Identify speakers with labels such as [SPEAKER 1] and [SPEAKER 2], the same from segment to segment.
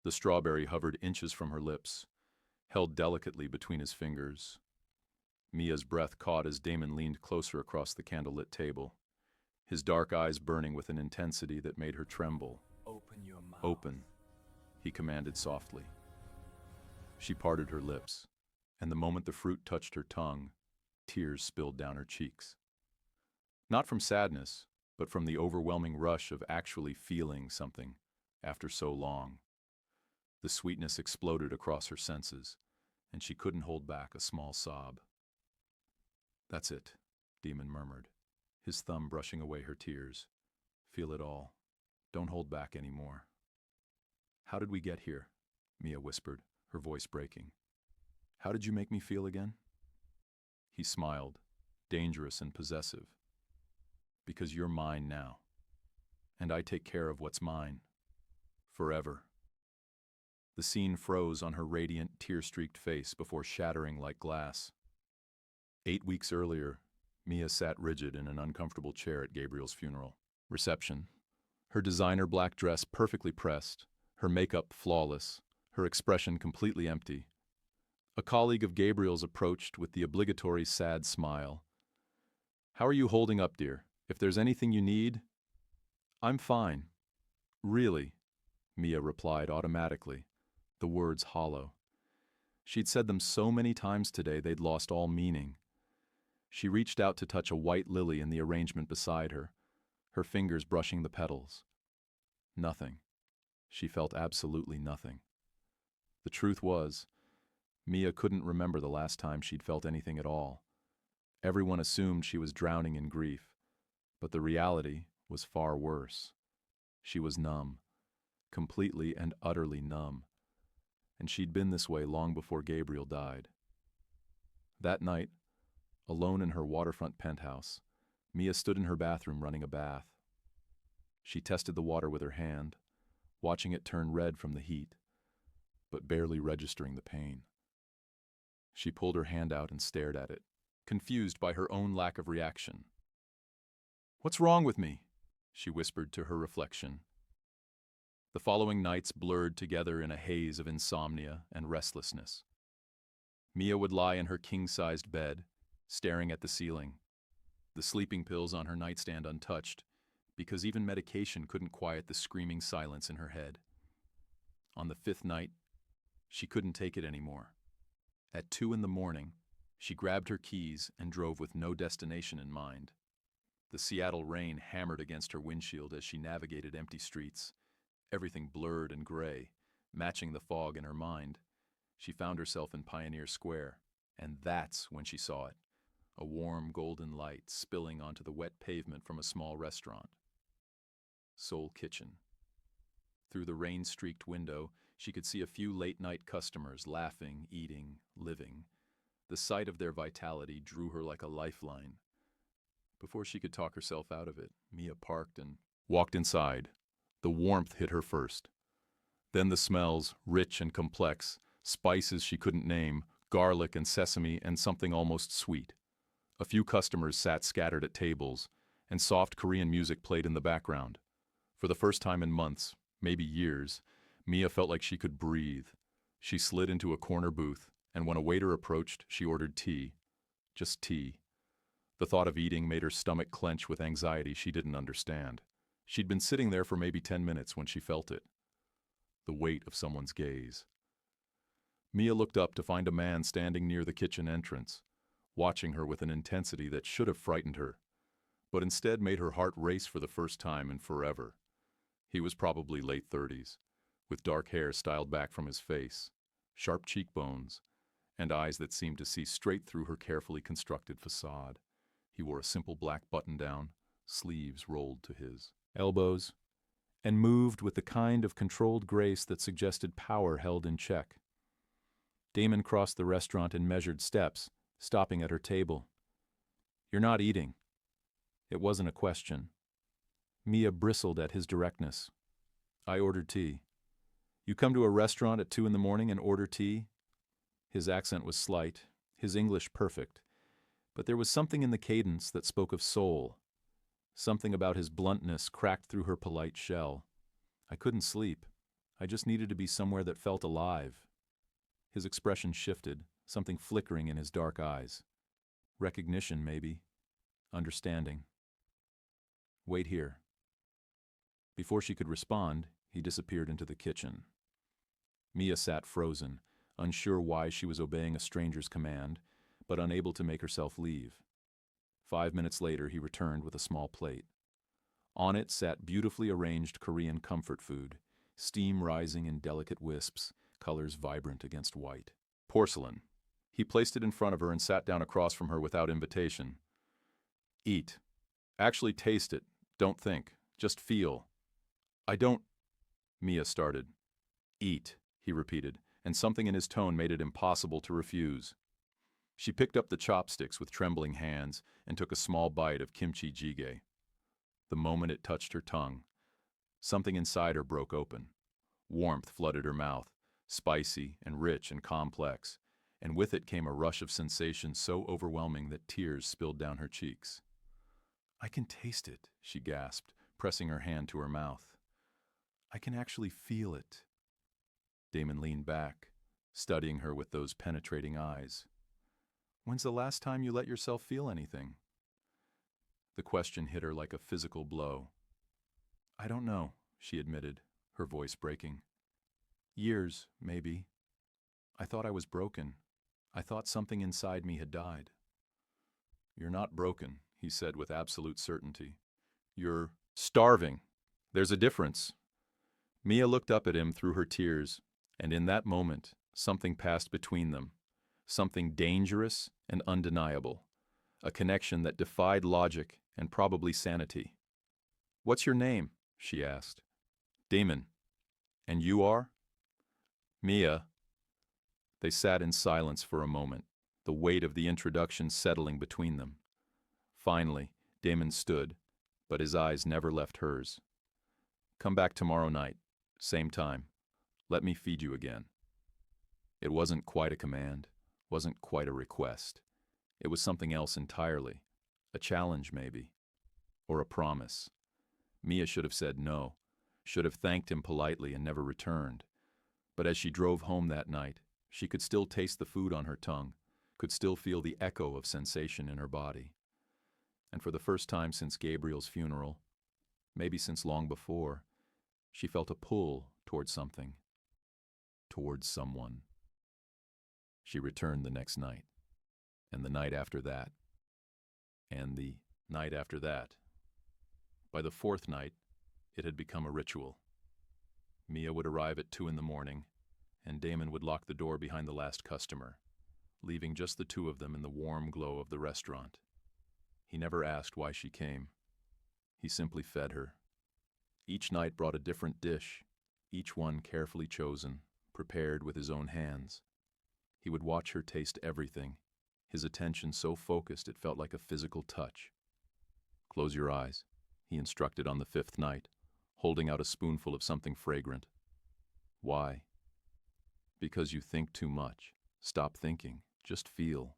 [SPEAKER 1] The strawberry hovered inches from her lips, held delicately between his fingers. Mia's breath caught as Damon leaned closer across the candlelit table, his dark eyes burning with an intensity that made her tremble.
[SPEAKER 2] Open your mouth.
[SPEAKER 1] "Open," he commanded softly. She parted her lips, and the moment the fruit touched her tongue, tears spilled down her cheeks. Not from sadness, but from the overwhelming rush of actually feeling something after so long. The sweetness exploded across her senses, and she couldn't hold back a small sob. "That's it," Damon murmured, his thumb brushing away her tears. "Feel it all. Don't hold back anymore." "How did we get here?" Mia whispered, her voice breaking. "How did you make me feel again?" He smiled, dangerous and possessive. "Because you're mine now, and I take care of what's mine. Forever." The scene froze on her radiant, tear-streaked face before shattering like glass. 8 weeks earlier, Mia sat rigid in an uncomfortable chair at Gabriel's funeral. Reception. Her designer black dress perfectly pressed, her makeup flawless, her expression completely empty. A colleague of Gabriel's approached with the obligatory sad smile. "How are you holding up, dear? If there's anything you need—" "I'm fine. Really," Mia replied automatically, the words hollow. She'd said them so many times today they'd lost all meaning. She reached out to touch a white lily in the arrangement beside her, her fingers brushing the petals. Nothing. She felt absolutely nothing. The truth was, Mia couldn't remember the last time she'd felt anything at all. Everyone assumed she was drowning in grief, but the reality was far worse. She was numb, completely and utterly numb, and she'd been this way long before Gabriel died. That night, alone in her waterfront penthouse, Mia stood in her bathroom running a bath. She tested the water with her hand, watching it turn red from the heat, but barely registering the pain. She pulled her hand out and stared at it, confused by her own lack of reaction. "What's wrong with me?" she whispered to her reflection. The following nights blurred together in a haze of insomnia and restlessness. Mia would lie in her king-sized bed, staring at the ceiling, the sleeping pills on her nightstand untouched, because even medication couldn't quiet the screaming silence in her head. On the 5th night, she couldn't take it anymore. At 2 a.m, she grabbed her keys and drove with no destination in mind. The Seattle rain hammered against her windshield as she navigated empty streets, everything blurred and gray, matching the fog in her mind. She found herself in Pioneer Square, and that's when she saw it, a warm golden light spilling onto the wet pavement from a small restaurant. Soul Kitchen. Through the rain-streaked window, she could see a few late-night customers laughing, eating, living. The sight of their vitality drew her like a lifeline. Before she could talk herself out of it, Mia parked and walked inside. The warmth hit her first. Then the smells, rich and complex, spices she couldn't name, garlic and sesame and something almost sweet. A few customers sat scattered at tables, and soft Korean music played in the background. For the first time in months, maybe years, Mia felt like she could breathe. She slid into a corner booth, and when a waiter approached, she ordered tea. Just tea. The thought of eating made her stomach clench with anxiety she didn't understand. She'd been sitting there for maybe 10 minutes when she felt it. The weight of someone's gaze. Mia looked up to find a man standing near the kitchen entrance, watching her with an intensity that should have frightened her, but instead made her heart race for the first time in forever. He was probably late 30s, with dark hair styled back from his face, sharp cheekbones, and eyes that seemed to see straight through her carefully constructed facade. He wore a simple black button-down, sleeves rolled to his elbows, and moved with the kind of controlled grace that suggested power held in check. Damon crossed the restaurant in measured steps, stopping at her table. "You're not eating." It wasn't a question. Mia bristled at his directness. "I ordered tea." "You come to a restaurant at 2 a.m. and order tea?" His accent was slight, his English perfect, but there was something in the cadence that spoke of soul. Something about his bluntness cracked through her polite shell. "I couldn't sleep. I just needed to be somewhere that felt alive. His expression shifted, something flickering in his dark eyes. Recognition, maybe. Understanding. Wait here. Before she could respond, he disappeared into the kitchen. Mia sat frozen, unsure why she was obeying a stranger's command, but unable to make herself leave. 5 minutes later, he returned with a small plate. On it sat beautifully arranged Korean comfort food, steam rising in delicate wisps, colors vibrant against white. Porcelain. He placed it in front of her and sat down across from her without invitation. Eat. Actually taste it. Don't think. Just feel. I don't... Mia started. Eat, he repeated, and something in his tone made it impossible to refuse. She picked up the chopsticks with trembling hands and took a small bite of kimchi jjigae. The moment it touched her tongue, something inside her broke open. Warmth flooded her mouth, spicy and rich and complex, and with it came a rush of sensation so overwhelming that tears spilled down her cheeks. I can taste it, she gasped, pressing her hand to her mouth. I can actually feel it. Damon leaned back, studying her with those penetrating eyes. When's the last time you let yourself feel anything? The question hit her like a physical blow. I don't know, she admitted, her voice breaking. Years, maybe. I thought I was broken. I thought something inside me had died. You're not broken, he said with absolute certainty. You're starving. There's a difference. Mia looked up at him through her tears, and in that moment, something passed between them. Something dangerous and undeniable. A connection that defied logic and probably sanity. What's your name? She asked. Damon. And you are? Mia. They sat in silence for a moment, the weight of the introduction settling between them. Finally, Damon stood, but his eyes never left hers. Come back tomorrow night, same time. Let me feed you again. It wasn't quite a command, wasn't quite a request. It was something else entirely. A challenge, maybe. Or a promise. Mia should have said no, should have thanked him politely and never returned. But as she drove home that night, she could still taste the food on her tongue, could still feel the echo of sensation in her body. And for the first time since Gabriel's funeral, maybe since long before, she felt a pull towards something, towards someone. She returned the next night, and the night after that, and the night after that. By the fourth night, it had become a ritual. Mia would arrive at 2 a.m, and Damon would lock the door behind the last customer, leaving just the two of them in the warm glow of the restaurant. He never asked why she came. He simply fed her. Each night brought a different dish, each one carefully chosen, prepared with his own hands. He would watch her taste everything, his attention so focused it felt like a physical touch. Close your eyes, he instructed on the 5th night, holding out a spoonful of something fragrant. Why? Because you think too much. Stop thinking. Just feel.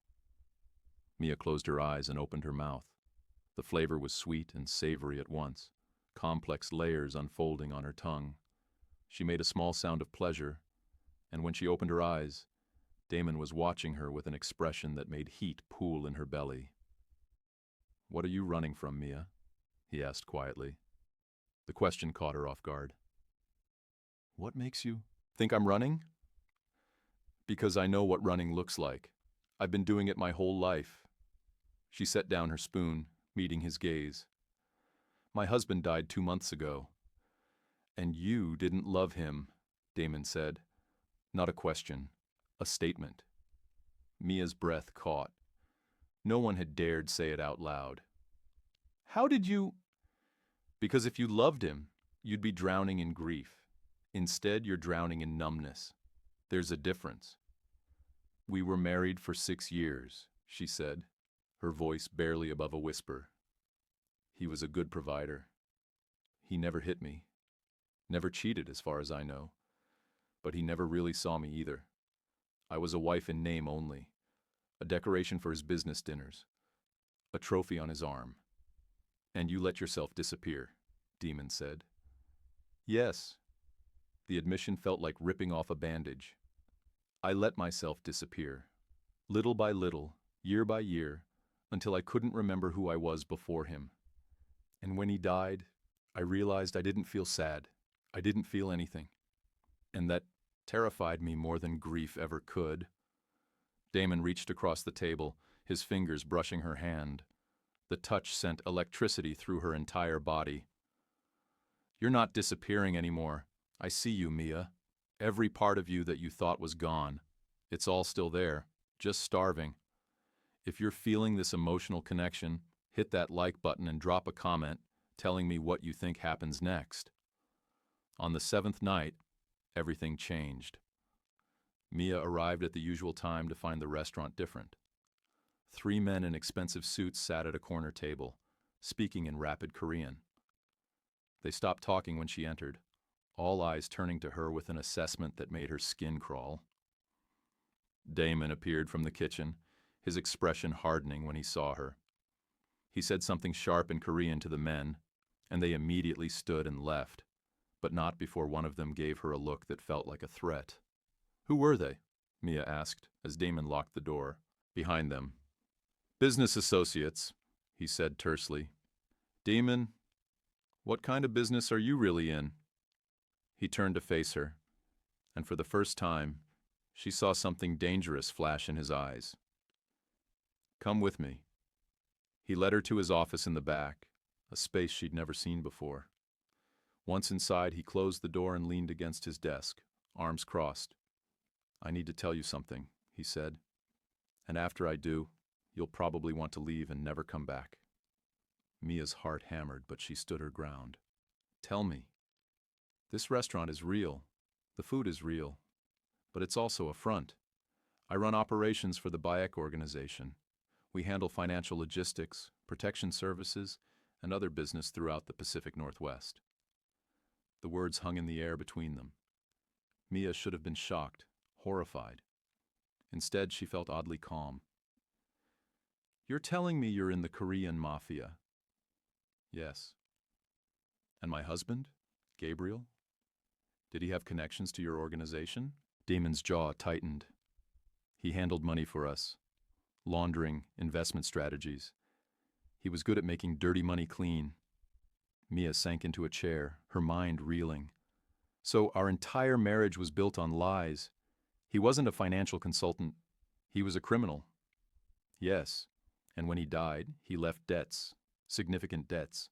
[SPEAKER 1] Mia closed her eyes and opened her mouth. The flavor was sweet and savory at once, complex layers unfolding on her tongue. She made a small sound of pleasure, and when she opened her eyes, Damon was watching her with an expression that made heat pool in her belly. What are you running from, Mia? He asked quietly. The question caught her off guard. What makes you think I'm running? Because I know what running looks like. I've been doing it my whole life. She set down her spoon, meeting his gaze. My husband died 2 months ago. And you didn't love him, Damon said. Not a question, a statement. Mia's breath caught. No one had dared say it out loud. How did you? Because if you loved him, you'd be drowning in grief. Instead, you're drowning in numbness. There's a difference. We were married for 6 years, she said, her voice barely above a whisper. He was a good provider. He never hit me. Never cheated, as far as I know. But he never really saw me either. I was a wife in name only. A decoration for his business dinners. A trophy on his arm. And you let yourself disappear, Damon said. Yes. The admission felt like ripping off a bandage. I let myself disappear, little by little, year by year, until I couldn't remember who I was before him. And when he died, I realized I didn't feel sad. I didn't feel anything. And that terrified me more than grief ever could. Damon reached across the table, his fingers brushing her hand. The touch sent electricity through her entire body. You're not disappearing anymore. I see you, Mia. Every part of you that you thought was gone. It's all still there, just starving. If you're feeling this emotional connection, hit that like button and drop a comment telling me what you think happens next. On the seventh night, everything changed. Mia arrived at the usual time to find the restaurant different. 3 men in expensive suits sat at a corner table, speaking in rapid Korean. They stopped talking when she entered, all eyes turning to her with an assessment that made her skin crawl. Damon appeared from the kitchen, his expression hardening when he saw her. He said something sharp in Korean to the men, and they immediately stood and left, but not before one of them gave her a look that felt like a threat. Who were they? Mia asked, as Damon locked the door. Behind them. Business associates, he said tersely. Damon, what kind of business are you really in? He turned to face her, and for the first time, she saw something dangerous flash in his eyes. Come with me. He led her to his office in the back, a space she'd never seen before. Once inside, he closed the door and leaned against his desk, arms crossed. I need to tell you something, he said. And after I do, you'll probably want to leave and never come back. Mia's heart hammered, but she stood her ground. Tell me. This restaurant is real. The food is real. But it's also a front. I run operations for the Bayek organization. We handle financial logistics, protection services, and other business throughout the Pacific Northwest. The words hung in the air between them. Mia should have been shocked, horrified. Instead, she felt oddly calm. You're telling me you're in the Korean Mafia? Yes. And my husband, Gabriel? Did he have connections to your organization? Damon's jaw tightened. He handled money for us, laundering, investment strategies. He was good at making dirty money clean. Mia sank into a chair, her mind reeling. So our entire marriage was built on lies. He wasn't a financial consultant. He was a criminal. Yes, and when he died, he left debts, significant debts.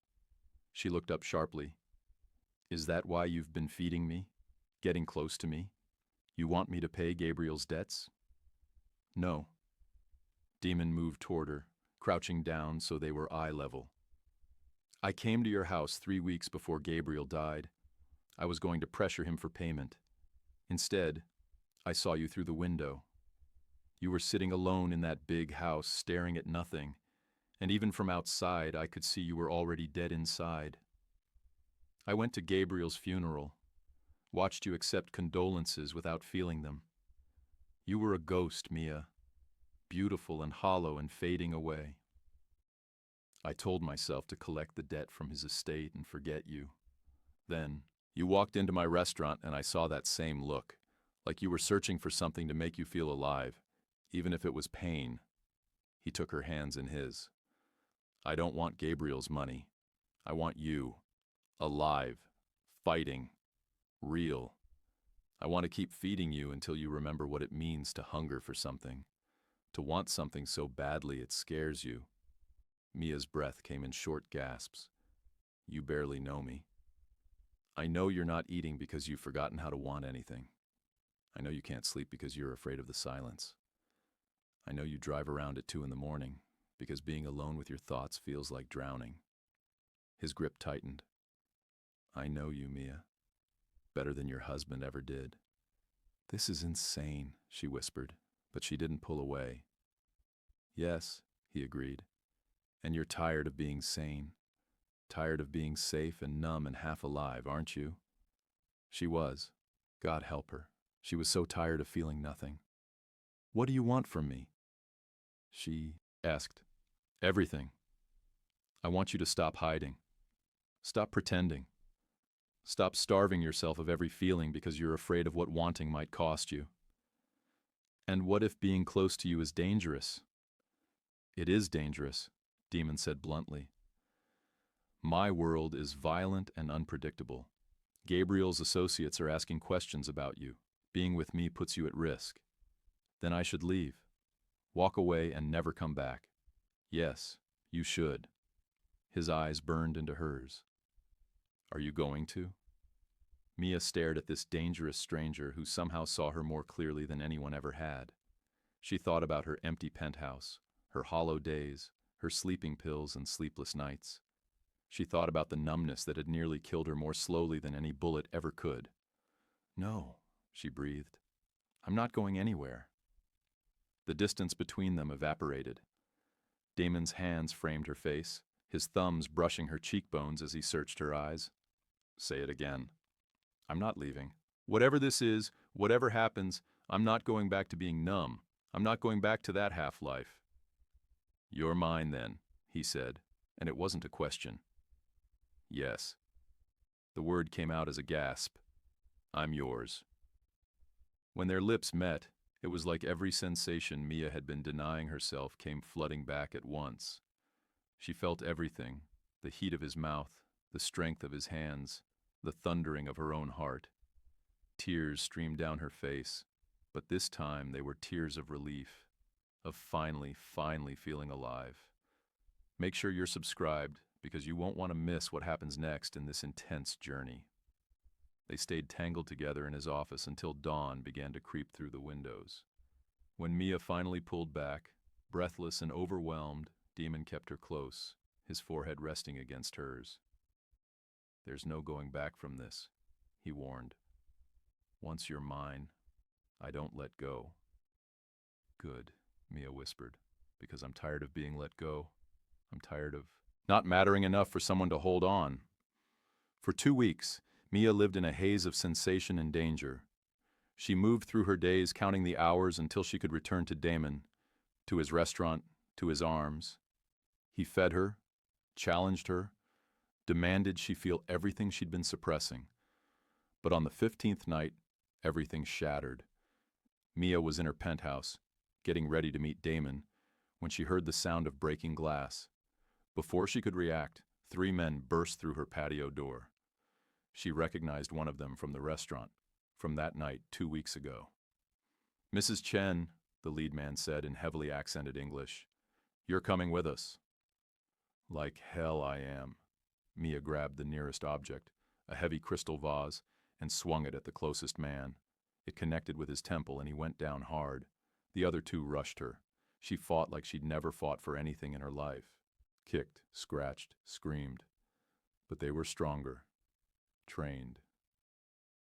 [SPEAKER 1] She looked up sharply. Is that why you've been feeding me, getting close to me? You want me to pay Gabriel's debts? No. Damon moved toward her, crouching down so they were eye level. I came to your house 3 weeks before Gabriel died. I was going to pressure him for payment. Instead, I saw you through the window. You were sitting alone in that big house, staring at nothing, and even from outside I could see you were already dead inside. I went to Gabriel's funeral, watched you accept condolences without feeling them. You were a ghost, Mia, beautiful and hollow and fading away. I told myself to collect the debt from his estate and forget you. Then, you walked into my restaurant and I saw that same look, like you were searching for something to make you feel alive, even if it was pain. He took her hands in his. I don't want Gabriel's money. I want you. Alive. Fighting. Real. I want to keep feeding you until you remember what it means to hunger for something. To want something so badly it scares you. Mia's breath came in short gasps. You barely know me. I know you're not eating because you've forgotten how to want anything. I know you can't sleep because you're afraid of the silence. I know you drive around at 2 a.m. because being alone with your thoughts feels like drowning. His grip tightened. I know you, Mia. Better than your husband ever did. This is insane, she whispered, but she didn't pull away. Yes, he agreed. And you're tired of being sane. Tired of being safe and numb and half alive, aren't you? She was. God help her. She was so tired of feeling nothing. What do you want from me? She asked. Everything. I want you to stop hiding. Stop pretending. Stop starving yourself of every feeling because you're afraid of what wanting might cost you. And what if being close to you is dangerous? It is dangerous, Demon said bluntly. My world is violent and unpredictable. Gabriel's associates are asking questions about you. Being with me puts you at risk. Then I should leave. Walk away and never come back. Yes, you should. His eyes burned into hers. Are you going to? Mia stared at this dangerous stranger who somehow saw her more clearly than anyone ever had. She thought about her empty penthouse, her hollow days, her sleeping pills and sleepless nights. She thought about the numbness that had nearly killed her more slowly than any bullet ever could. No, she breathed. I'm not going anywhere. The distance between them evaporated. Damon's hands framed her face, his thumbs brushing her cheekbones as he searched her eyes. Say it again. I'm not leaving. Whatever this is, whatever happens, I'm not going back to being numb. I'm not going back to that half-life. You're mine then, he said, and it wasn't a question. Yes. The word came out as a gasp. I'm yours. When their lips met, it was like every sensation Mia had been denying herself came flooding back at once. She felt everything, the heat of his mouth, the strength of his hands, the thundering of her own heart. Tears streamed down her face, but this time they were tears of relief, of finally feeling alive. Make sure you're subscribed, because you won't want to miss what happens next in this intense journey. They stayed tangled together in his office until dawn began to creep through the windows. When Mia finally pulled back, breathless and overwhelmed, Demon kept her close, his forehead resting against hers. There's no going back from this, he warned. Once you're mine, I don't let go. Good, Mia whispered, because I'm tired of being let go. I'm tired of not mattering enough for someone to hold on. For 2 weeks, Mia lived in a haze of sensation and danger. She moved through her days counting the hours until she could return to Damon, to his restaurant, to his arms. He fed her, challenged her, demanded she feel everything she'd been suppressing. But on the 15th night, everything shattered. Mia was in her penthouse, getting ready to meet Damon, when she heard the sound of breaking glass. Before she could react, 3 men burst through her patio door. She recognized one of them from the restaurant, from that night 2 weeks ago. Mrs. Chen, the lead man said in heavily accented English, you're coming with us. Like hell I am. Mia grabbed the nearest object, a heavy crystal vase, and swung it at the closest man. It connected with his temple and he went down hard. The other 2 rushed her. She fought like she'd never fought for anything in her life. Kicked, scratched, screamed. But they were stronger. Trained.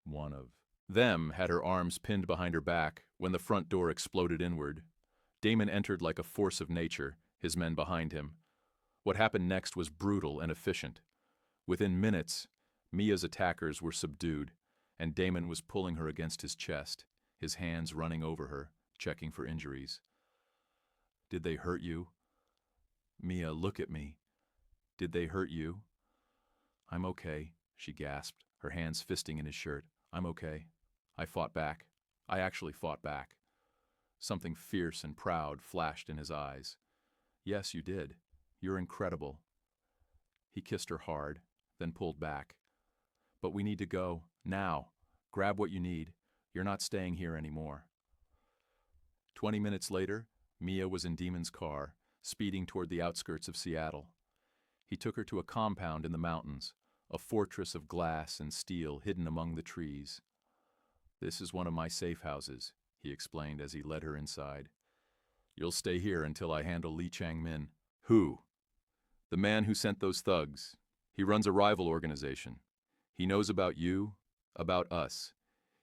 [SPEAKER 1] One of them had her arms pinned behind her back when the front door exploded inward. Damon entered like a force of nature, his men behind him. What happened next was brutal and efficient. Within minutes, Mia's attackers were subdued, and Damon was pulling her against his chest, his hands running over her, checking for injuries. Did they hurt you? Mia, look at me. Did they hurt you? I'm okay, she gasped, her hands fisting in his shirt. I'm okay. I fought back. I actually fought back. Something fierce and proud flashed in his eyes. Yes, you did. You're incredible. He kissed her hard, then pulled back. But we need to go, now. Grab what you need. You're not staying here anymore. 20 minutes later, Mia was in Demon's car, speeding toward the outskirts of Seattle. He took her to a compound in the mountains, a fortress of glass and steel hidden among the trees. This is one of my safe houses, he explained as he led her inside. You'll stay here until I handle Lee Chang-min. Who? The man who sent those thugs. He runs a rival organization. He knows about you, about us.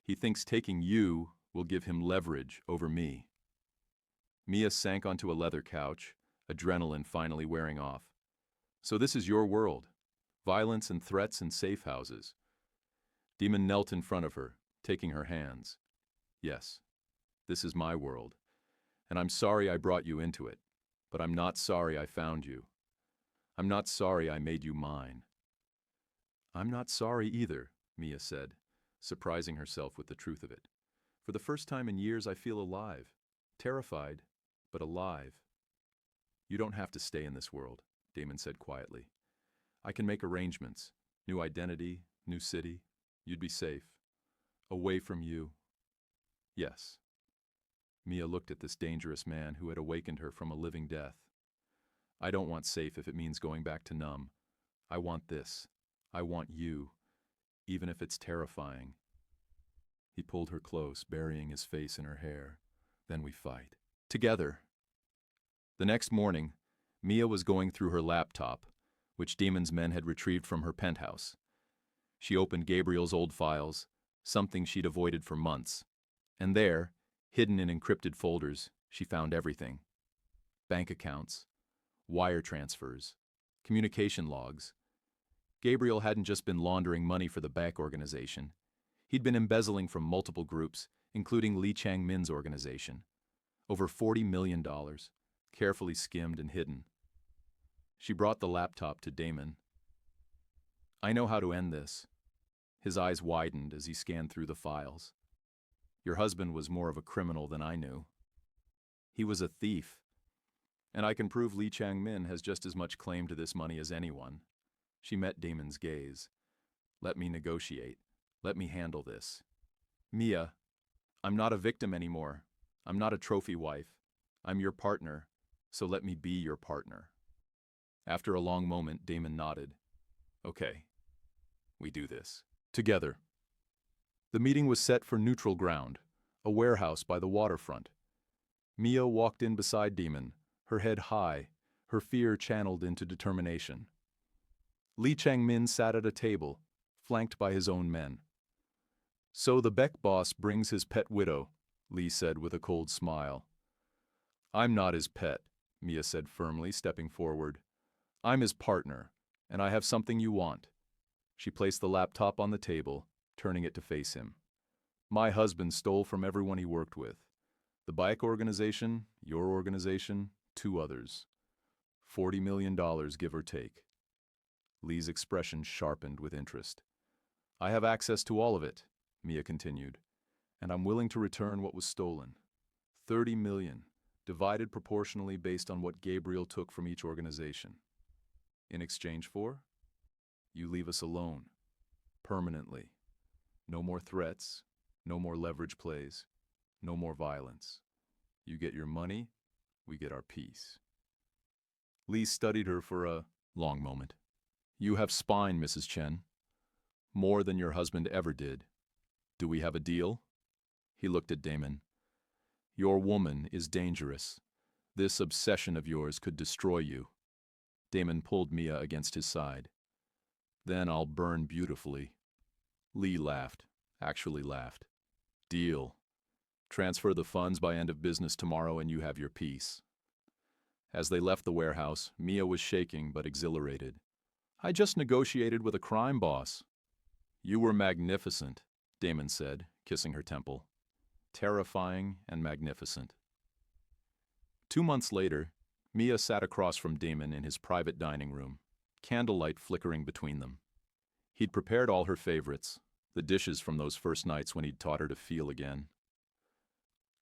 [SPEAKER 1] He thinks taking you will give him leverage over me. Mia sank onto a leather couch, adrenaline finally wearing off. So this is your world. Violence and threats and safe houses. Demon knelt in front of her, taking her hands. Yes, this is my world. And I'm sorry I brought you into it. But I'm not sorry I found you. I'm not sorry I made you mine. I'm not sorry either, Mia said, surprising herself with the truth of it. For the first time in years, I feel alive. Terrified, but alive. You don't have to stay in this world, Damon said quietly. I can make arrangements. New identity, new city. You'd be safe. Away from you. Yes. Mia looked at this dangerous man who had awakened her from a living death. I don't want safe if it means going back to numb. I want this. I want you, even if it's terrifying. He pulled her close, burying his face in her hair. Then we fight. Together. The next morning, Mia was going through her laptop, which Demon's men had retrieved from her penthouse. She opened Gabriel's old files, something she'd avoided for months. And there, hidden in encrypted folders, she found everything. Bank accounts, wire transfers, communication logs. Gabriel hadn't just been laundering money for the bank organization. He'd been embezzling from multiple groups, including Lee Chang-min's organization. Over $40 million, carefully skimmed and hidden. She brought the laptop to Damon. I know how to end this. His eyes widened as he scanned through the files. Your husband was more of a criminal than I knew. He was a thief. And I can prove Lee Chang-min has just as much claim to this money as anyone. She met Damon's gaze. Let me negotiate. Let me handle this. Mia, I'm not a victim anymore. I'm not a trophy wife. I'm your partner, so let me be your partner. After a long moment, Damon nodded. Okay, we do this. Together. The meeting was set for neutral ground, a warehouse by the waterfront. Mia walked in beside Damon, her head high, her fear channeled into determination. Lee Chang-min sat at a table, flanked by his own men. So the Beck boss brings his pet widow, Lee said with a cold smile. I'm not his pet, Mia said firmly, stepping forward. I'm his partner, and I have something you want. She placed the laptop on the table, turning it to face him. My husband stole from everyone he worked with. The bike organization, your organization, 2 others. $40 million, give or take. Lee's expression sharpened with interest. I have access to all of it, Mia continued, and I'm willing to return what was stolen. 30 million, divided proportionally based on what Gabriel took from each organization. In exchange for? You leave us alone. Permanently. No more threats, no more leverage plays, no more violence. You get your money, we get our peace. Lee studied her for a long moment. You have spine, Mrs. Chen. More than your husband ever did. Do we have a deal? He looked at Damon. Your woman is dangerous. This obsession of yours could destroy you. Damon pulled Mia against his side. Then I'll burn beautifully. Lee laughed, actually laughed. Deal. Transfer the funds by end of business tomorrow and you have your peace. As they left the warehouse, Mia was shaking but exhilarated. I just negotiated with a crime boss. You were magnificent, Damon said, kissing her temple. Terrifying and magnificent. 2 months later, Mia sat across from Damon in his private dining room, candlelight flickering between them. He'd prepared all her favorites, the dishes from those first nights when he'd taught her to feel again.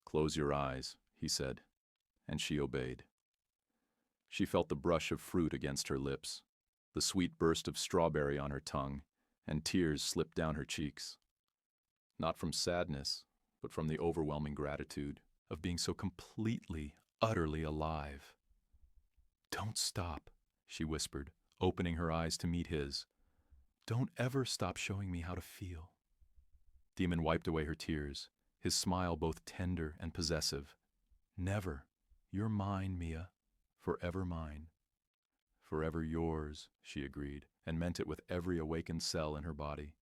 [SPEAKER 1] Close your eyes, he said, and she obeyed. She felt the brush of fruit against her lips, the sweet burst of strawberry on her tongue, and tears slipped down her cheeks. Not from sadness, but from the overwhelming gratitude of being so completely, utterly alive. Don't stop, she whispered, opening her eyes to meet his. Don't ever stop showing me how to feel. Demon wiped away her tears, his smile both tender and possessive. Never. You're mine, Mia. Forever mine. Forever yours, she agreed, and meant it with every awakened cell in her body.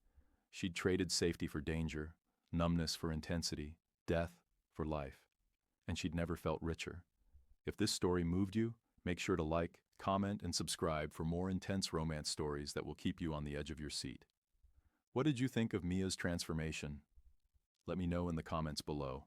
[SPEAKER 1] She'd traded safety for danger, numbness for intensity, death for life, and she'd never felt richer. If this story moved you, make sure to like, comment, and subscribe for more intense romance stories that will keep you on the edge of your seat. What did you think of Mia's transformation? Let me know in the comments below.